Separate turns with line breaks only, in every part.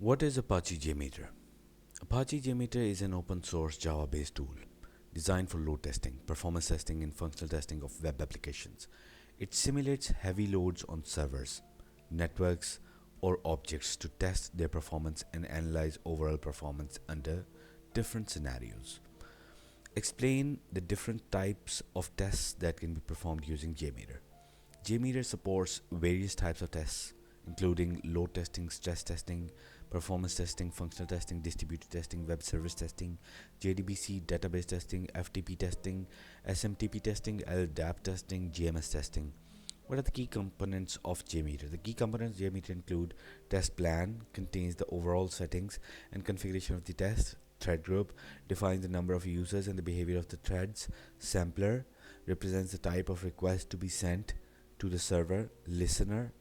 What is Apache JMeter? Apache JMeter is an open source Java based tool designed for load testing, performance testing, and functional testing of web applications. It simulates heavy loads on servers, networks, or objects to test their performance and analyze overall performance under different scenarios. Explain the different types of tests that can be performed using JMeter. JMeter supports various types of tests, including load testing, stress testing, performance testing, functional testing, distributed testing, web service testing, JDBC, database testing, FTP testing, SMTP testing, LDAP testing, GMS testing. What are the key components of JMeter? The key components of JMeter include test plan, contains the overall settings and configuration of the test. Thread group defines the number of users and the behavior of the threads. Sampler represents the type of request to be sent to the server. Listener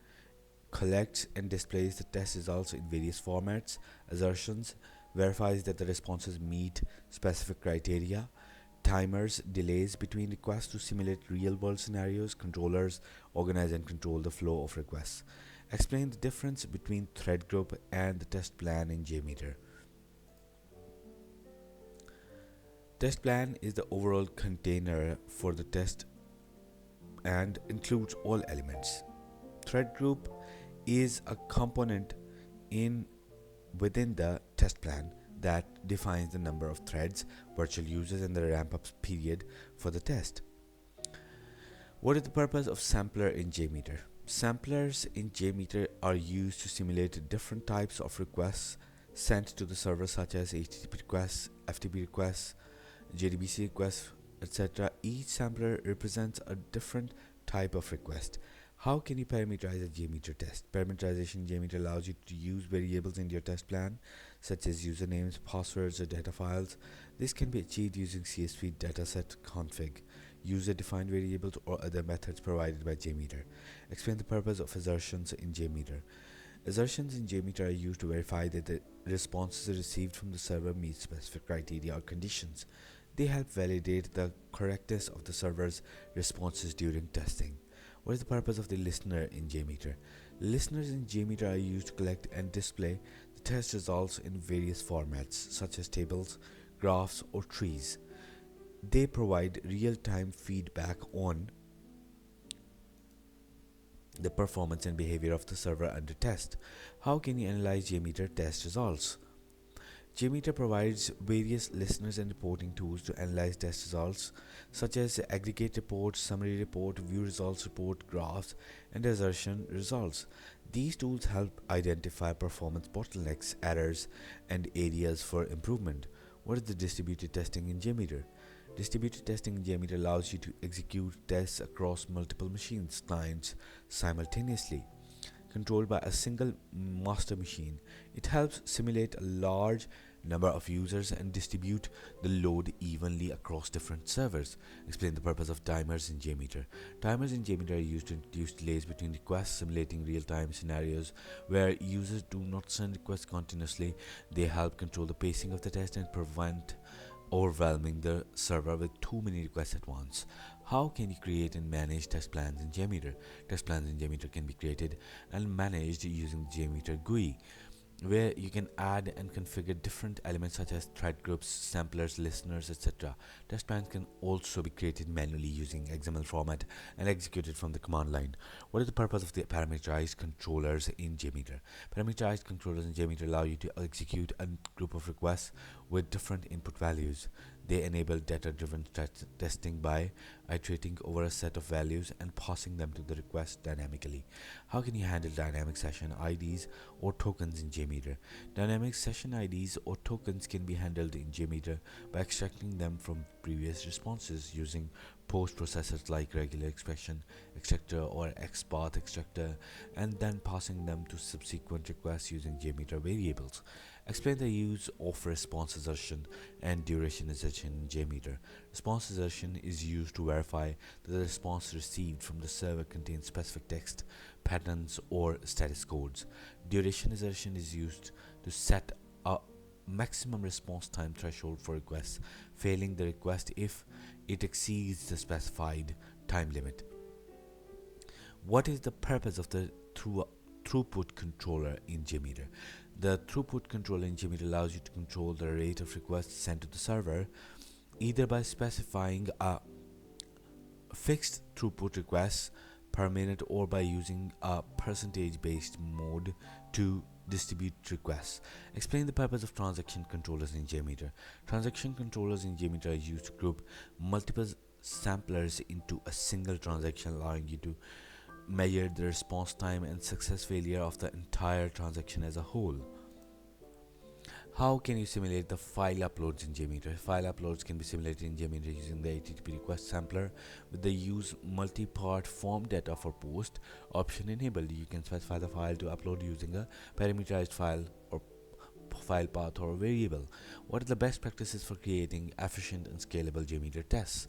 collects and displays the test results in various formats. Assertions verifies that the responses meet specific criteria. Timers delays between requests to simulate real world scenarios. Controllers organize and control the flow of requests. Explain the difference between thread group and the test plan in JMeter. Test plan is the overall container for the test and includes all elements. Thread group is a component in within the test plan that defines the number of threads, virtual users, and the ramp up period for the test. What is the purpose of sampler in JMeter? Samplers in JMeter are used to simulate different types of requests sent to the server, such as HTTP requests, FTP requests, JDBC requests, etc. Each sampler represents a different type of request. How can you parameterize a JMeter test? Parameterization in JMeter allows you to use variables in your test plan, such as usernames, passwords, or data files. This can be achieved using CSV dataset config, user-defined variables, or other methods provided by JMeter. Explain the purpose of assertions in JMeter. Assertions in JMeter are used to verify that the responses received from the server meet specific criteria or conditions. They help validate the correctness of the server's responses during testing. What is the purpose of the listener in JMeter? Listeners in JMeter are used to collect and display the test results in various formats, such as tables, graphs, or trees. They provide real-time feedback on the performance and behavior of the server under test. How can you analyze JMeter test results? JMeter provides various listeners and reporting tools to analyze test results, such as aggregate report, summary report, view results report, graphs, and assertion results. These tools help identify performance bottlenecks, errors, and areas for improvement. What is the distributed testing in JMeter? Distributed testing in JMeter allows you to execute tests across multiple machines, clients, simultaneously, controlled by a single master machine. It helps simulate a large number of users and distribute the load evenly across different servers. Explain the purpose of timers in JMeter. Timers in JMeter are used to introduce delays between requests, simulating real-time scenarios where users do not send requests continuously. They help control the pacing of the test and prevent overwhelming the server with too many requests at once. How can you create and manage test plans in JMeter? Test plans in JMeter can be created and managed using the JMeter GUI, where you can add and configure different elements such as thread groups, samplers, listeners, etc. Test plans can also be created manually using XML format and executed from the command line. What is the purpose of the parameterized controllers in JMeter? Parameterized controllers in JMeter allow you to execute a group of requests with different input values. They enable data-driven testing by iterating over a set of values and passing them to the request dynamically. How can you handle dynamic session IDs or tokens in JMeter? Dynamic session IDs or tokens can be handled in JMeter by extracting them from previous responses using post processors like regular expression extractor or XPath extractor, and then passing them to subsequent requests using JMeter variables. Explain the use of response assertion and duration assertion in JMeter. Response assertion is used to verify that the response received from the server contains specific text, patterns, or status codes. Duration assertion is used to set a maximum response time threshold for requests, failing the request if it exceeds the specified time limit. What is the purpose of the throughput controller in JMeter. The throughput controller in JMeter allows you to control the rate of requests sent to the server either by specifying a fixed throughput requests per minute or by using a percentage based mode to distribute requests. Explain the purpose of transaction controllers in JMeter. Transaction controllers in JMeter are used to group multiple samplers into a single transaction, allowing you to measure the response time and success failure of the entire transaction as a whole. How can you simulate the file uploads in JMeter? File uploads can be simulated in JMeter using the HTTP request sampler with the use multi-part form data for post option enabled. You can specify the file to upload using a parameterized file or file path or variable. What are the best practices for creating efficient and scalable JMeter tests?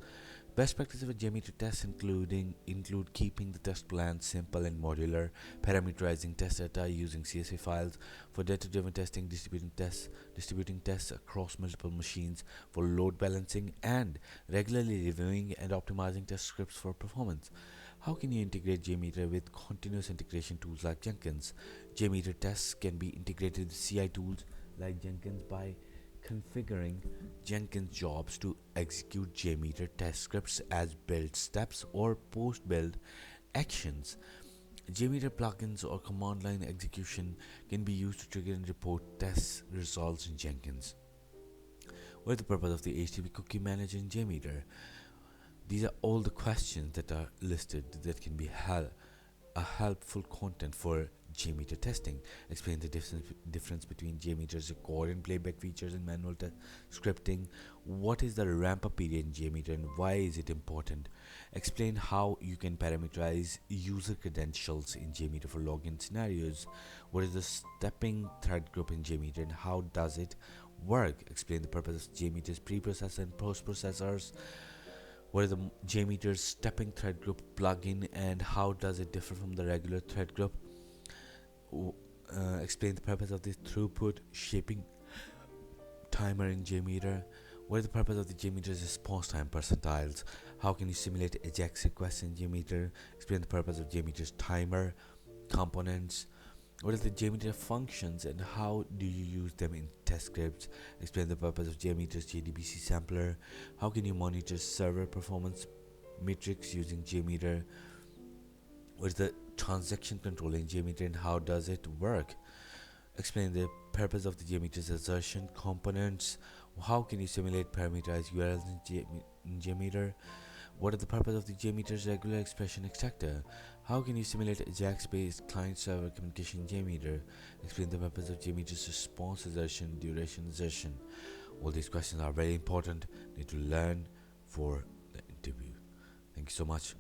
Best practices for JMeter tests include keeping the test plan simple and modular, parameterizing test data using CSV files for data-driven testing, distributing tests across multiple machines for load balancing, and regularly reviewing and optimizing test scripts for performance. How can you integrate JMeter with continuous integration tools like Jenkins? JMeter tests can be integrated with CI tools like Jenkins by configuring Jenkins jobs to execute JMeter test scripts as build steps or post build actions. JMeter plugins or command line execution can be used to trigger and report test results in Jenkins. What is the purpose of the HTTP cookie manager in JMeter? These are all the questions that are listed that can be a helpful content for JMeter testing. Explain the difference between JMeter's record and playback features and manual scripting. What is the ramp up period in JMeter and why is it important? Explain how you can parameterize user credentials in JMeter for login scenarios. What is the stepping thread group in JMeter and how does it work? Explain the purpose of JMeter's preprocessor and post processors. What is the JMeter's stepping thread group plugin and how does it differ from the regular thread group? Explain the purpose of the throughput shaping timer in JMeter. What is the purpose of the JMeter's response time percentiles? How can you simulate AJAX requests in JMeter? Explain the purpose of JMeter's timer components. What are the JMeter functions and how do you use them in test scripts? Explain the purpose of JMeter's JDBC sampler. How can you monitor server performance metrics using JMeter? What is the transaction control in JMeter and how does it work? Explain the purpose of the JMeter's assertion components. How can you simulate parameterized URLs in JMeter? What is the purpose of the JMeter's regular expression extractor? How can you simulate AJAX-based client-server communication in JMeter? Explain the purpose of JMeter's response assertion, duration assertion. All these questions are very important. Need to learn for the interview. Thank you so much.